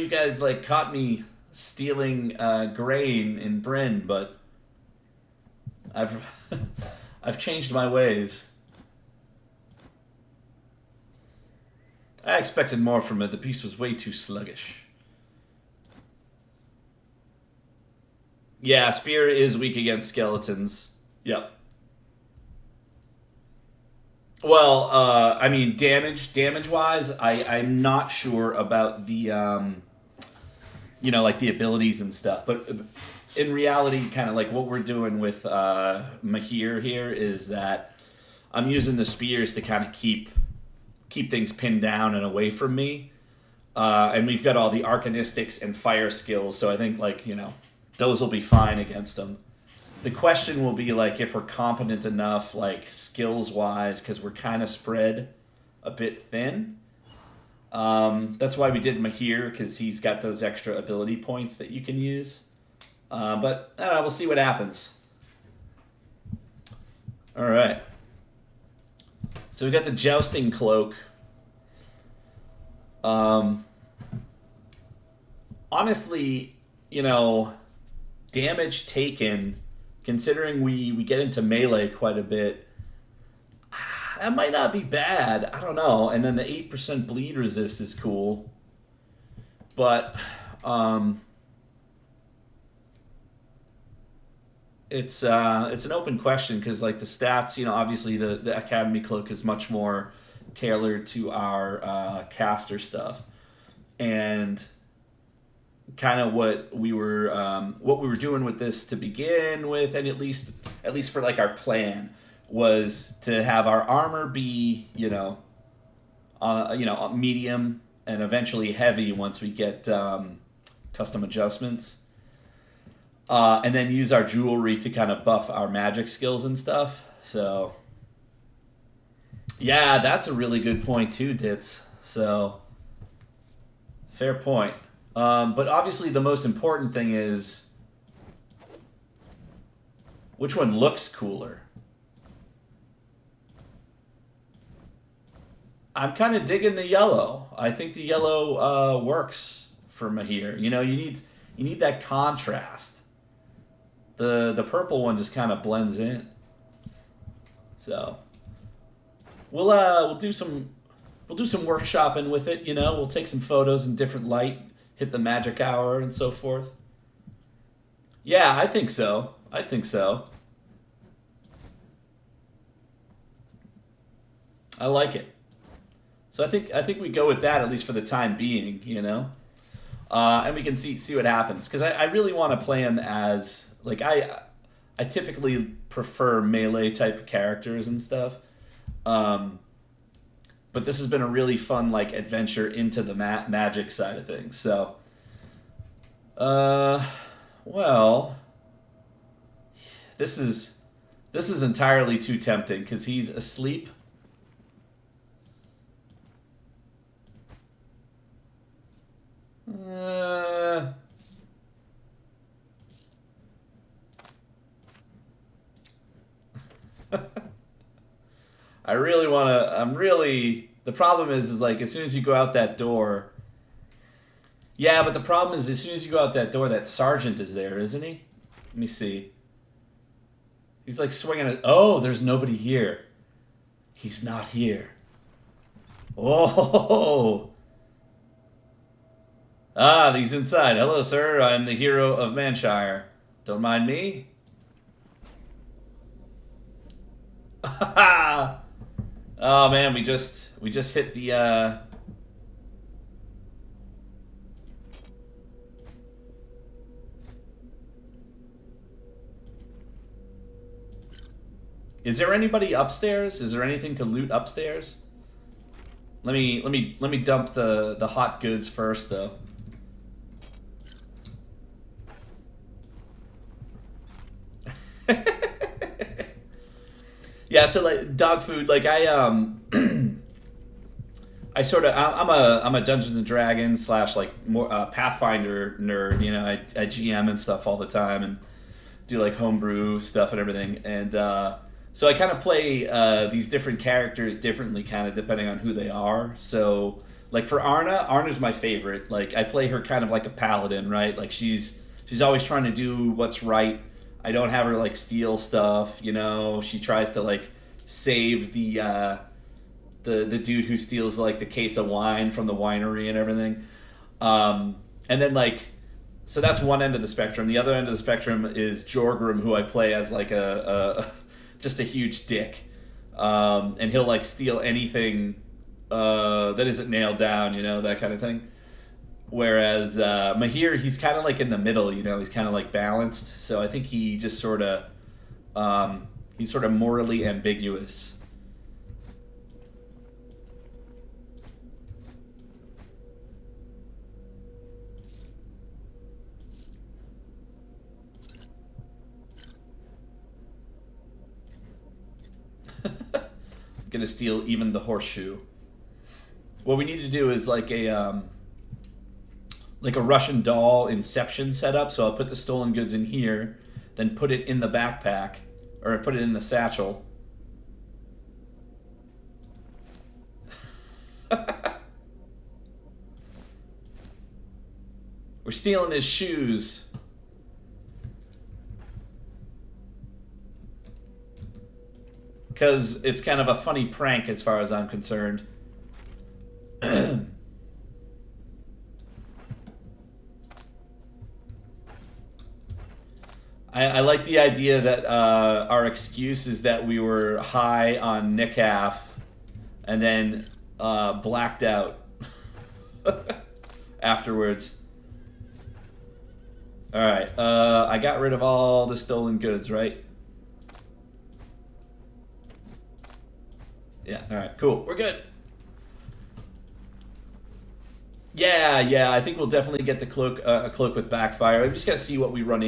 you guys like caught me stealing grain in Bryn, but I've I've changed my ways. I expected more from it. The beast was way too sluggish. Yeah, Spear is weak against skeletons. Yep. Well, I mean, damage wise, I'm not sure about the like the abilities and stuff. But in reality, kind of like what we're doing with Mahir here is that I'm using the spears to kind of keep things pinned down and away from me. And we've got all the arcanistics and fire skills, so I think those will be fine against them. The question will be like if we're competent enough, like skills wise, because we're kind of spread a bit thin. That's why we did Mahir, because he's got those extra ability points that you can use. But I don't know, we'll see what happens. All right. So we got the jousting cloak. Honestly, damage taken, considering we get into melee quite a bit, that might not be bad. I don't know. And then the 8% bleed resist is cool. But it's an open question because like the stats, obviously the Academy Cloak is much more tailored to our caster stuff. And kind of what we were doing with this to begin with, and at least for like our plan, was to have our armor be medium and eventually heavy once we get custom adjustments, and then use our jewelry to kind of buff our magic skills and stuff. So yeah, that's a really good point too, Ditz. So fair point. But obviously the most important thing is which one looks cooler. I'm kind of digging the yellow. I think the yellow works for Mahir. You need that contrast. The purple one just kind of blends in. So we'll do some workshopping with it. We'll take some photos in different light. Hit the magic hour and so forth. Yeah, I think so. I like it. So I think we go with that at least for the time being, and we can see what happens because I really want to play him as like I typically prefer melee type characters and stuff. But this has been a really fun like adventure into the magic side of things. So, well, this is entirely too tempting because he's asleep. I really want to. The problem is like as soon as you go out that door. Yeah, but the problem is as soon as you go out that door, that sergeant is there, isn't he? Let me see. He's like swinging it. Oh, there's nobody here. He's not here. Oh. Ah, he's inside. Hello, sir. I'm the hero of Manshire. Don't mind me. Oh man, we just hit the Is there anybody upstairs? Is there anything to loot upstairs? Let me dump the hot goods first though. Yeah, so like dog food, like I'm a Dungeons and Dragons / like more Pathfinder nerd. I GM and stuff all the time and do like homebrew stuff and everything. And so I kind of play these different characters differently, kind of depending on who they are. So Like for Arna's my favorite. Like I play her kind of like a paladin, right? Like she's always trying to do what's right. I don't have her like steal stuff, you know. She tries to like save the dude who steals like the case of wine from the winery and everything. And then like so that's one end of the spectrum. The other end of the spectrum is Jorgrim, who I play as like a just a huge dick, and he'll like steal anything that isn't nailed down, you know, that kind of thing. Whereas Mahir, he's kind of like in the middle, you know, he's kind of like balanced. So I think he just sort of he's sort of morally ambiguous. Gonna steal even the horseshoe. What we need to do is like a Russian doll Inception setup. So I'll put the stolen goods in here, then put it in the backpack, or put it in the satchel. We're stealing his shoes. Because it's kind of a funny prank as far as I'm concerned. I like the idea that our excuse is that we were high on Nickhalf and then blacked out afterwards. Alright, I got rid of all the stolen goods, right? Yeah, alright, cool. We're good. Yeah, I think we'll definitely get the cloak, a cloak with backfire. We just gotta see what we run into.